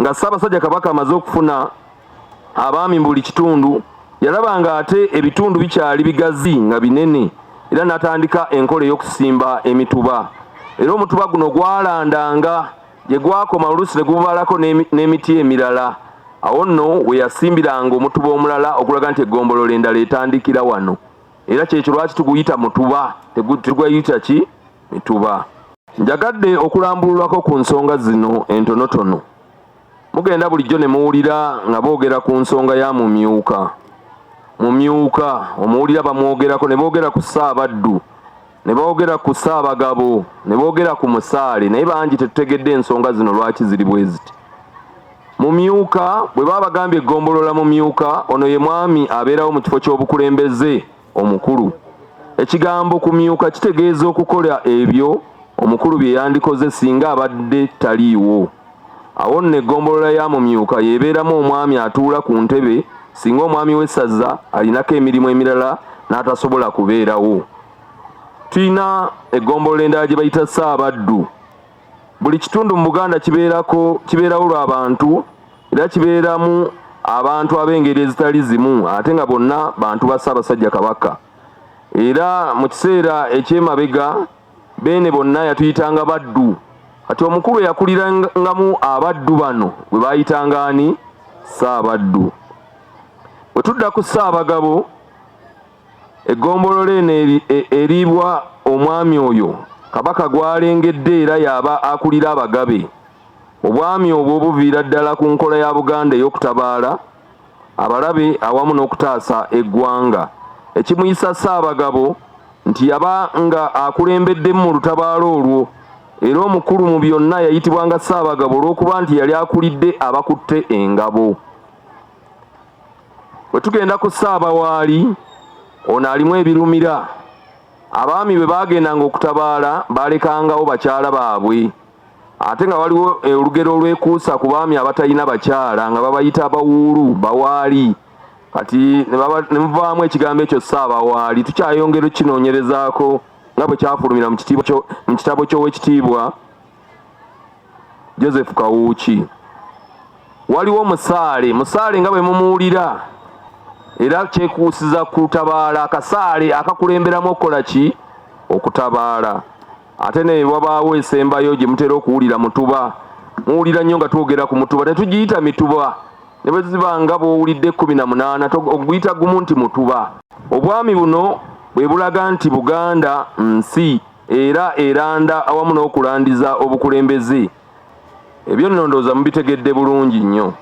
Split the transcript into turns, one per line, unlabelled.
nga Ssaabasajja Kabaka amaze okufuna abaami mu buli kitundu, yalabanga ate ebitundu bikyali bigazi nga binene, era n'atandika enkola ey'okusimba emituba. Era omutuba guno gwalandanga gye gwakoma oluusi ne gubalako n'emiti emirala. Awo nno we yasimbiranga omutuba omulala okulaga nti eggombolola endala etandikira wano. Era kyekyo lwaki tuguyita mutuba, teguyita ki? Mituba. Njagadde okulambululako ku nsonga zino entonotono. Mugenda bulijjo ne muwulira nga boogera ku nsonga ya mumyuka. Mumyuka omuwulira bamwogerako, ne boogera ku Ssaabaddu, ne boogera ku Ssaabagabo, ne boogera ku Musaale, naye bangi tetutegedde ensonga zino lwaki ziri bwe ziti. Mumyuka bwe baba bagambye eggombolola mumyuka, ono ye mwami abeerawo mu kifo ky'obukulembeze omukulu. Ekigambo kumyuka kitegeeza okukola ebyo omukulu bye yandikoze singa abadde taliiwo. Awo nno eggombolola ya mumyuka yeebeeramu omwami atuula ku ntebe singa omwami w'essaza alinako emirimu emirala n'atasobola kubeerawo. Tulina eggombolola endala gye bayita Ssaabaddu. Buli kitundu mu Buganda kibeerawo lw'abantu, era kibeeramu abantu ab'engeri ezitali zimu, ate nga bonna bantu ba Ssaabasajja Kabaka. Era mu kiseera eky'emabega beene bonna yatuyitanga baddu. Kati omukulu yakulirangamu abaddu bano bwe baayitanga ani? Ssaabaddu. Bwe tudda ku Ssaabagabo, eggombolola eno eriibwa omwami oyo Kabaka gw'alengedde era yaba akulira abagabe. Obwami obwo buviira ddala ku nkola ya Buganda ey'okutabaala abalabe awamu n'okutaasa eggwanga. Ekimuyisa Ssaabagabo nti yaba nga akulembeddemu mu lutabaalo olwo, era omukulu mu byonna yayitibwanga Ssaabagabo olw'okuba nti yali akulidde abakutte engabo. Bwe tugenda ku Ssaabawaali, ono alimu ebirumira. Abaami bwe bagendanga okutabaala balekangawo bakyala baabwe, ate nga waliwo olugero olwekuusa ku baami abatalina bakyala nga babayita abawuulu, bawaali. Kati ne muvaamu ekigambo ekyo Ssaabawaali. Tukyayongera okukinoonyerezaako nga bwe kyafulumira mu kitabo ky'Oweekitiibwa Joseph Kawuuki. Waliwo Musaale. Musaale nga bwe mumuwulira era kyekuusiza kutabaala, akasaale akakulemberamu okukola ki? Okutabaala. Ate ne wabaawo esembayo gye mutera okuwulira mutuba. Muwulira nnyo nga twogera ku mutuba, tetugiyita mituba. Ne bwe ziba nga bw'owulidde 18 oguyita gumu nti mutuba. Obwami buno bwe bulaga nti Buganda nsi era eranda awamu n'okulandiza obukulembeze. Ebyo nno ndowooza mubitegedde bulungi nnyo.